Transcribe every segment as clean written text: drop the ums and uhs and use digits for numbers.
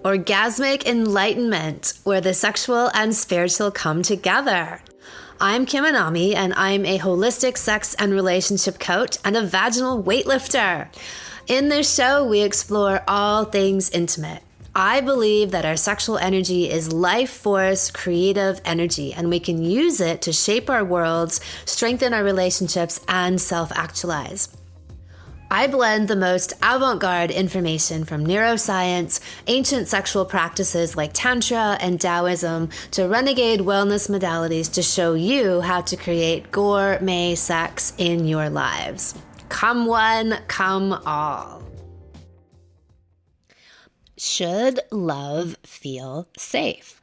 Orgasmic enlightenment, where the sexual and spiritual come together. I'm Kim Anami, and I'm a holistic sex and relationship coach and a vaginal weightlifter. In this show, we explore all things intimate. I believe that our sexual energy is life force, creative energy, and we can use it to shape our worlds, strengthen our relationships, and self-actualize. I blend the most avant-garde information from neuroscience, ancient sexual practices like Tantra and Taoism, to renegade wellness modalities to show you how to create gourmet sex in your lives. Come one, come all. Should love feel safe?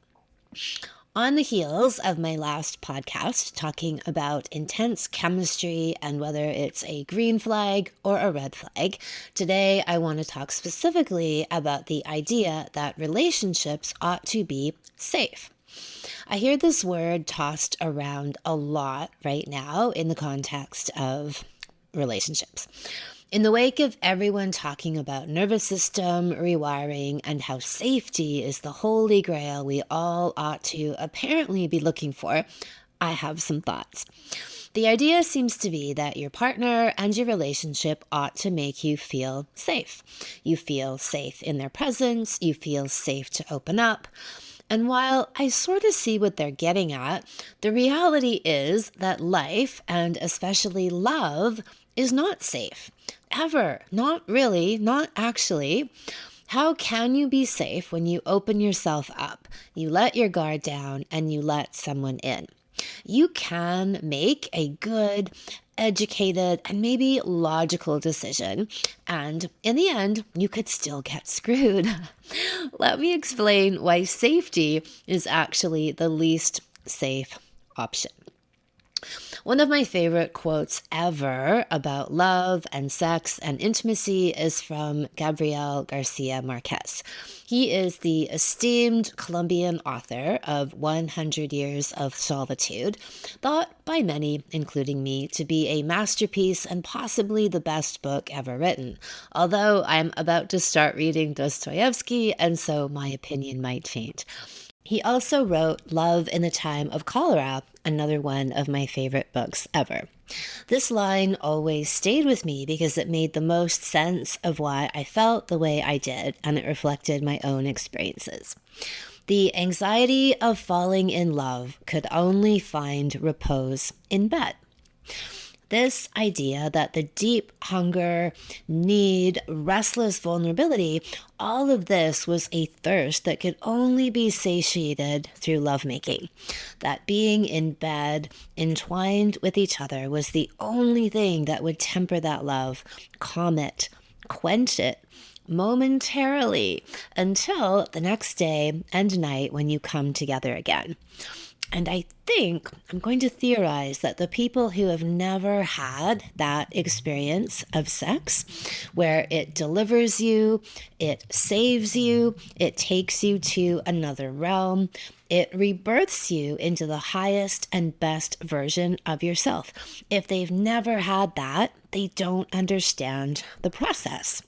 On the heels of my last podcast talking about intense chemistry and whether it's a green flag or a red flag, today I want to talk specifically about the idea that relationships ought to be safe. I hear this word tossed around a lot right now in the context of relationships. In the wake of everyone talking about nervous system rewiring and how safety is the holy grail we all ought to apparently be looking for, I have some thoughts. The idea seems to be that your partner and your relationship ought to make you feel safe. You feel safe in their presence, you feel safe to open up. And while I sort of see what they're getting at, the reality is that life, and especially love, is not safe. Ever. Not really. Not actually. How can you be safe when you open yourself up, you let your guard down, and you let someone in? You can make a good, educated, and maybe logical decision, and in the end, you could still get screwed. Let me explain why safety is actually the least safe option. One of my favorite quotes ever about love and sex and intimacy is from Gabriel Garcia Marquez. He is the esteemed Colombian author of 100 Years of Solitude, thought by many, including me, to be a masterpiece and possibly the best book ever written. Although I'm about to start reading Dostoevsky, and so my opinion might change. He also wrote Love in the Time of Cholera, another one of my favorite books ever. This line always stayed with me because it made the most sense of why I felt the way I did, and it reflected my own experiences. The anxiety of falling in love could only find repose in bed. This idea that the deep hunger, need, restless vulnerability, all of this was a thirst that could only be satiated through lovemaking. That being in bed, entwined with each other, was the only thing that would temper that love, calm it, quench it, momentarily, until the next day and night when you come together again. And I think I'm going to theorize that the people who have never had that experience of sex, where it delivers you, it saves you, it takes you to another realm, it rebirths you into the highest and best version of yourself. If they've never had that, they don't understand the process.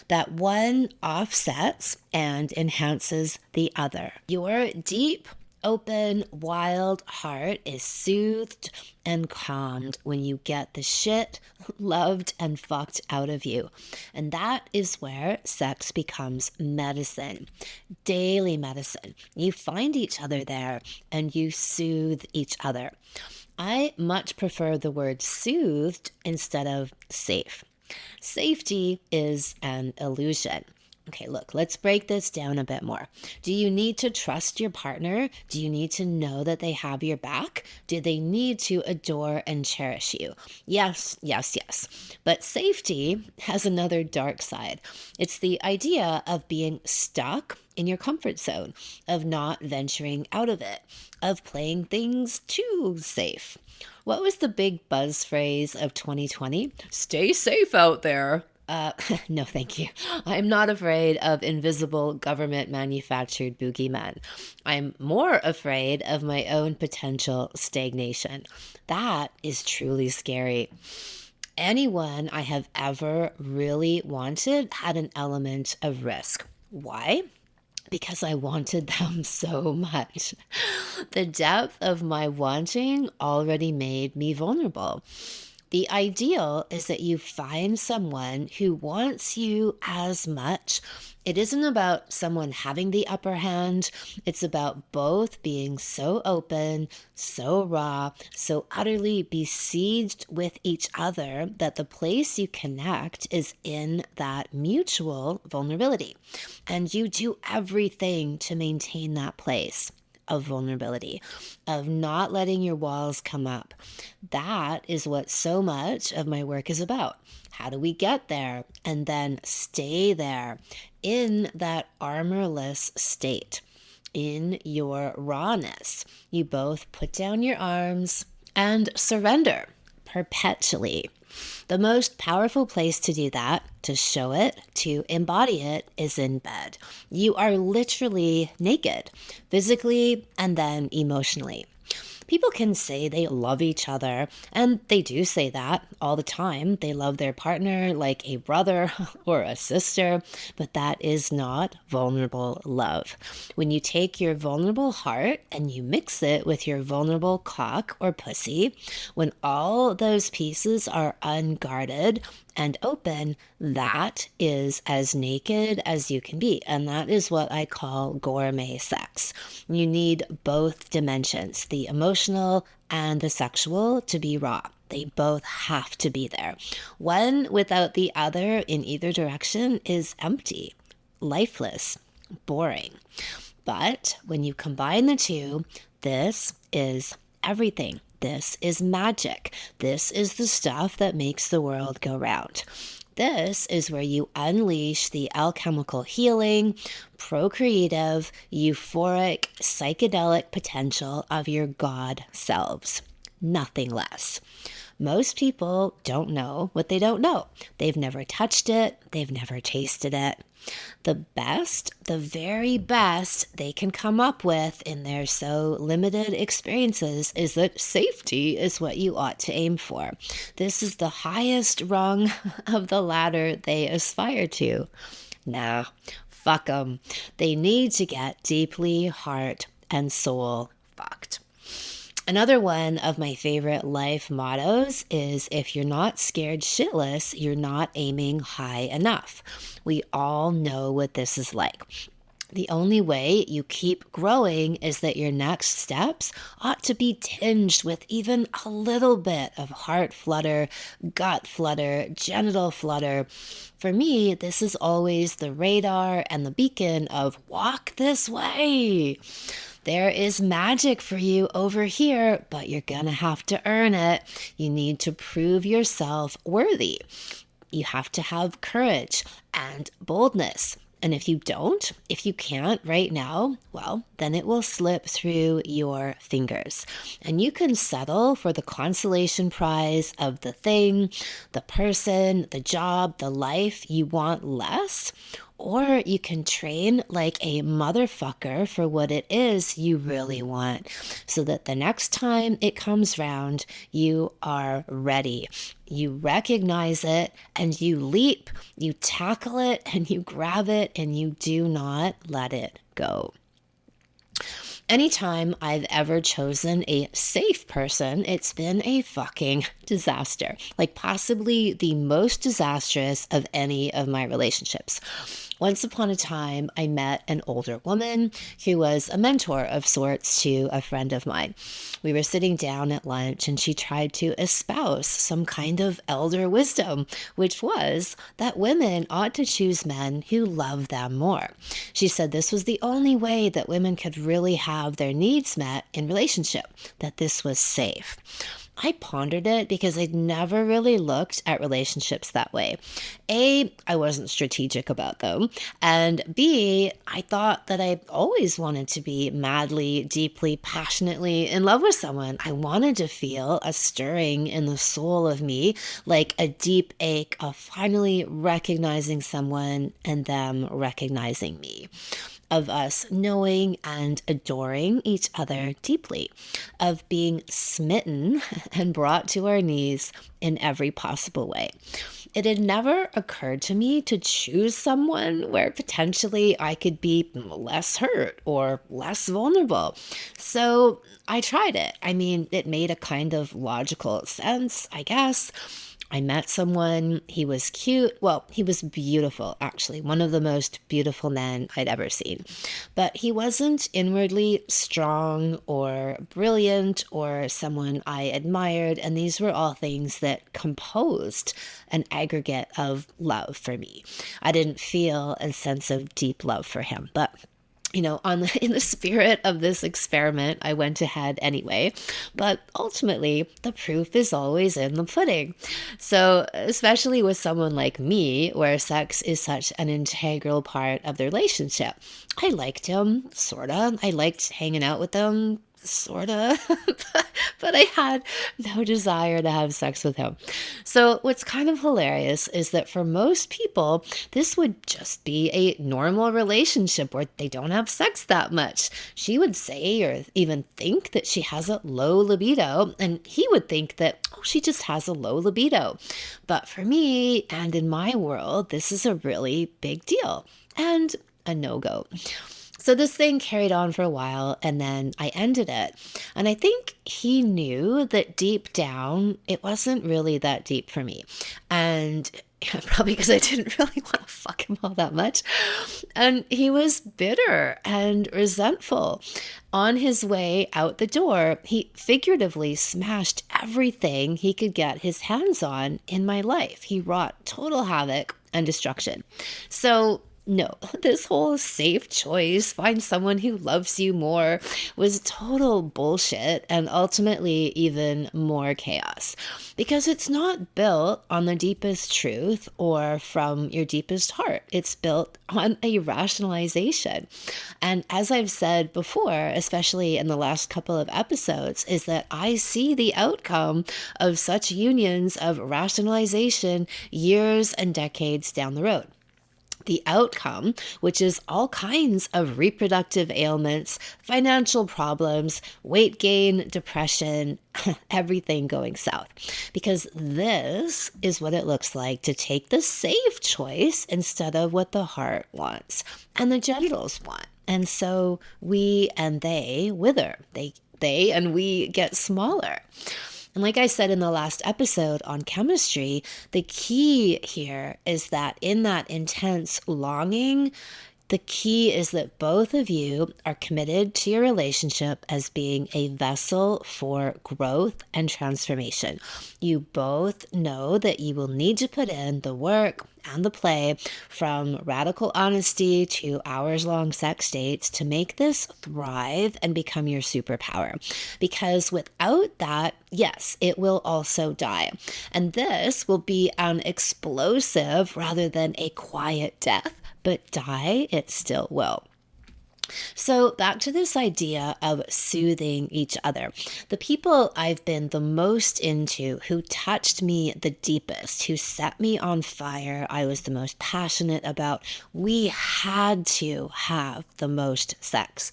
That one offsets and enhances the other. Your deep, open, wild heart is soothed and calmed when you get the shit loved and fucked out of you. And that is where sex becomes medicine, daily medicine. You find each other there and you soothe each other. I much prefer the word soothed instead of safe. Safety is an illusion. Okay, look, let's break this down a bit more. Do you need to trust your partner? Do you need to know that they have your back? Do they need to adore and cherish you? Yes, yes, yes. But safety has another dark side. It's the idea of being stuck in your comfort zone, of not venturing out of it, of playing things too safe. What was the big buzz phrase of 2020? Stay safe out there. No, thank you. I'm not afraid of invisible government manufactured boogeymen. I'm more afraid of my own potential stagnation. That is truly scary. Anyone I have ever really wanted had an element of risk. Why? because I wanted them so much. The depth of my wanting already made me vulnerable. The ideal is that you find someone who wants you as much. It isn't about someone having the upper hand. It's about both being so open, so raw, so utterly besieged with each other that the place you connect is in that mutual vulnerability. And you do everything to maintain that place of vulnerability, of not letting your walls come up. That is what so much of my work is about. How do we get there and then stay there in that armorless state, in your rawness? You both put down your arms and surrender perpetually. The most powerful place to do that, to show it, to embody it, is in bed. You are literally naked, physically and then emotionally. People can say they love each other, and they do say that all the time. They love their partner like a brother or a sister, but that is not vulnerable love. When you take your vulnerable heart and you mix it with your vulnerable cock or pussy, when all those pieces are unguarded and open, that is as naked as you can be. And that is what I call gourmet sex. You need both dimensions, the emotional and the sexual, to be raw. They both have to be there. One without the other in either direction is empty, lifeless, boring. But when you combine the two, this is everything. This is magic. This is the stuff that makes the world go round. This is where you unleash the alchemical healing, procreative, euphoric, psychedelic potential of your God selves. Nothing less. Most people don't know what they don't know. They've never touched it. They've never tasted it. The best, the very best they can come up with in their so limited experiences is that safety is what you ought to aim for. This is the highest rung of the ladder they aspire to. Nah, fuck them. They need to get deeply heart and soul fucked. Another one of my favorite life mottos is, if you're not scared shitless, you're not aiming high enough. We all know what this is like. The only way you keep growing is that your next steps ought to be tinged with even a little bit of heart flutter, gut flutter, genital flutter. For me, this is always the radar and the beacon of walk this way. There is magic for you over here, but you're gonna have to earn it. You need to prove yourself worthy. You have to have courage and boldness. And if you don't, if you can't right now, well, then it will slip through your fingers. And you can settle for the consolation prize of the thing, the person, the job, the life you want less. Or you can train like a motherfucker for what it is you really want, so that the next time it comes round, you are ready. You recognize it and you leap, you tackle it and you grab it and you do not let it go. Anytime I've ever chosen a safe person, it's been a fucking disaster. Like possibly the most disastrous of any of my relationships. Once upon a time, I met an older woman who was a mentor of sorts to a friend of mine. We were sitting down at lunch and she tried to espouse some kind of elder wisdom, which was that women ought to choose men who love them more. She said this was the only way that women could really have their needs met in relationship, that this was safe. I pondered it because I'd never really looked at relationships that way. A, I wasn't strategic about them. And B, I thought that I always wanted to be madly, deeply, passionately in love with someone. I wanted to feel a stirring in the soul of me, like a deep ache of finally recognizing someone and them recognizing me, of us knowing and adoring each other deeply, of being smitten and brought to our knees in every possible way. it had never occurred to me to choose someone where potentially I could be less hurt or less vulnerable. So I tried it. I mean, it made a kind of logical sense, I guess. I met someone, he was cute. Well, he was beautiful, actually, one of the most beautiful men I'd ever seen. But he wasn't inwardly strong or brilliant or someone I admired. And these were all things that composed an aggregate of love for me. I didn't feel a sense of deep love for him, but in the spirit of this experiment, I went ahead anyway. But ultimately, the proof is always in the pudding. So, especially with someone like me, where sex is such an integral part of the relationship, I liked him, sorta. I liked hanging out with him, sorta. But I had no desire to have sex with him. So, what's kind of hilarious is that for most people, this would just be a normal relationship where they don't have sex that much. She would say or even think that she has a low libido, and he would think that, oh, she just has a low libido. But for me, and in my world, this is a really big deal and a no-go. So this thing carried on for a while and then I ended it. And I think he knew that deep down, it wasn't really that deep for me. And probably because I didn't really want to fuck him all that much. And he was bitter and resentful. On his way out the door, he figuratively smashed everything he could get his hands on in my life. He wrought total havoc and destruction. So no, this whole safe choice, find someone who loves you more, was total bullshit and ultimately even more chaos. Because it's not built on the deepest truth or from your deepest heart. It's built on a rationalization. And as I've said before, especially in the last couple of episodes, is that I see the outcome of such unions of rationalization years and decades down the road. The outcome, which is all kinds of reproductive ailments, financial problems, weight gain, depression, everything going south. Because this is what it looks like to take the safe choice instead of what the heart wants and the genitals want. And so we and they wither. They and we get smaller. And like I said in the last episode on chemistry, the key here is that in that intense longing, the key is that both of you are committed to your relationship as being a vessel for growth and transformation. You both know that you will need to put in the work and the play, from radical honesty to hours-long sex dates, to make this thrive and become your superpower. Because without that, yes, it will also die. And this will be an explosive rather than a quiet death. But die, it still will. So back to this idea of soothing each other. The people I've been the most into, who touched me the deepest, who set me on fire, I was the most passionate about, we had to have the most sex.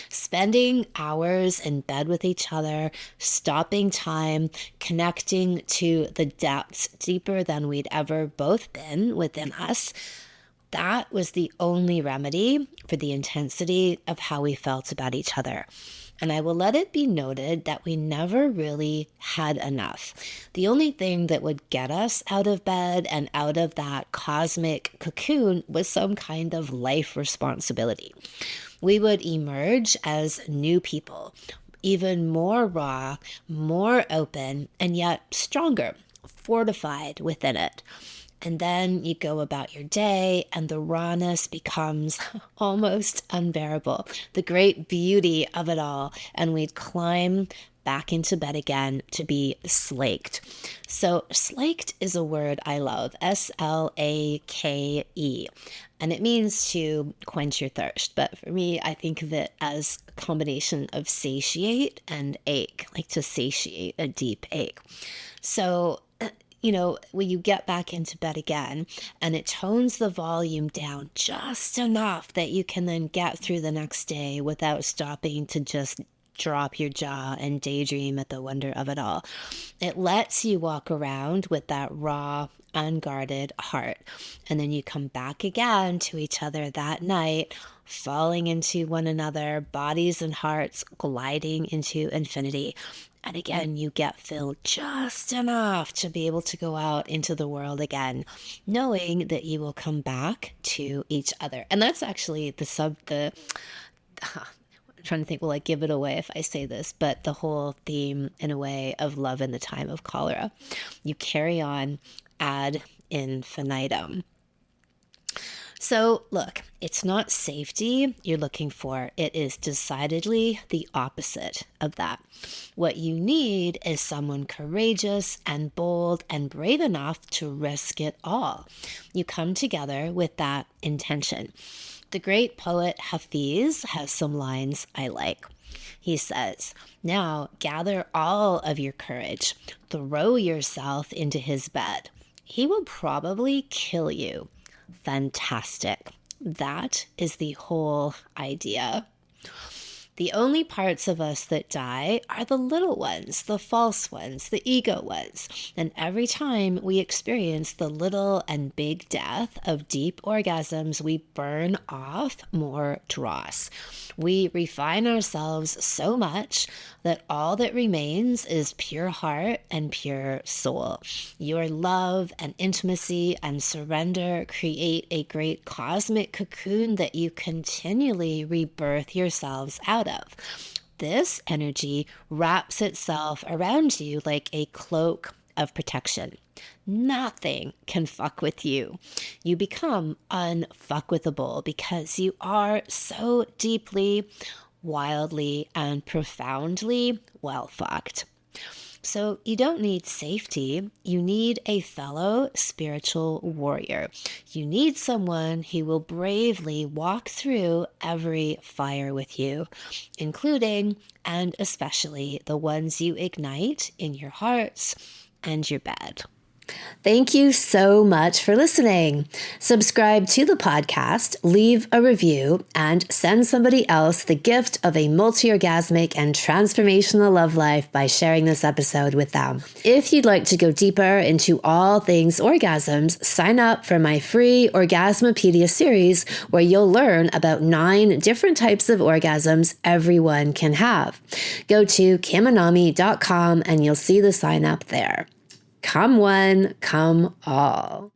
Spending hours in bed with each other, stopping time, connecting to the depths deeper than we'd ever both been within us. That was the only remedy for the intensity of how we felt about each other. And I will let it be noted that we never really had enough. The only thing that would get us out of bed and out of that cosmic cocoon was some kind of life responsibility. We would emerge as new people, even more raw, more open, and yet stronger, fortified within it. And then you go about your day and the rawness becomes almost unbearable. The great beauty of it all. And we'd climb back into bed again to be slaked. So slaked is a word I love, S-L-A-K-E. And it means to quench your thirst. But for me, I think of it as a combination of satiate and ache, like to satiate a deep ache. So when you get back into bed again and it tones the volume down just enough that you can then get through the next day without stopping to just drop your jaw and daydream at the wonder of it all. It lets you walk around with that raw, unguarded heart. And then you come back again to each other that night, falling into one another, bodies and hearts gliding into infinity. And again, you get filled just enough to be able to go out into the world again, knowing that you will come back to each other. And that's actually I'm trying to think, will I give it away if I say this, but the whole theme, in a way, of love in the time of cholera. You carry on ad infinitum. So look, it's not safety you're looking for. It is decidedly the opposite of that. What you need is someone courageous and bold and brave enough to risk it all. You come together with that intention. The great poet Hafiz has some lines I like. He says, "Now gather all of your courage, throw yourself into his bed. He will probably kill you. Fantastic." That is the whole idea. The only parts of us that die are the little ones, the false ones, the ego ones. And every time we experience the little and big death of deep orgasms, we burn off more dross. We refine ourselves so much that all that remains is pure heart and pure soul. Your love and intimacy and surrender create a great cosmic cocoon that you continually rebirth yourselves out of. This energy wraps itself around you like a cloak of protection. Nothing can fuck with you. You become unfuckwithable because you are so deeply, wildly, and profoundly well fucked. So you don't need safety. You need a fellow spiritual warrior. You need someone who will bravely walk through every fire with you, including and especially the ones you ignite in your hearts and your bed. Thank you so much for listening. Subscribe to the podcast, leave a review, and send somebody else the gift of a multi-orgasmic and transformational love life by sharing this episode with them. If you'd like to go deeper into all things orgasms, sign up for my free Orgasmopedia series, where you'll learn about 9 different types of orgasms everyone can have. Go to kimanami.com and you'll see the sign up there. Come one, come all.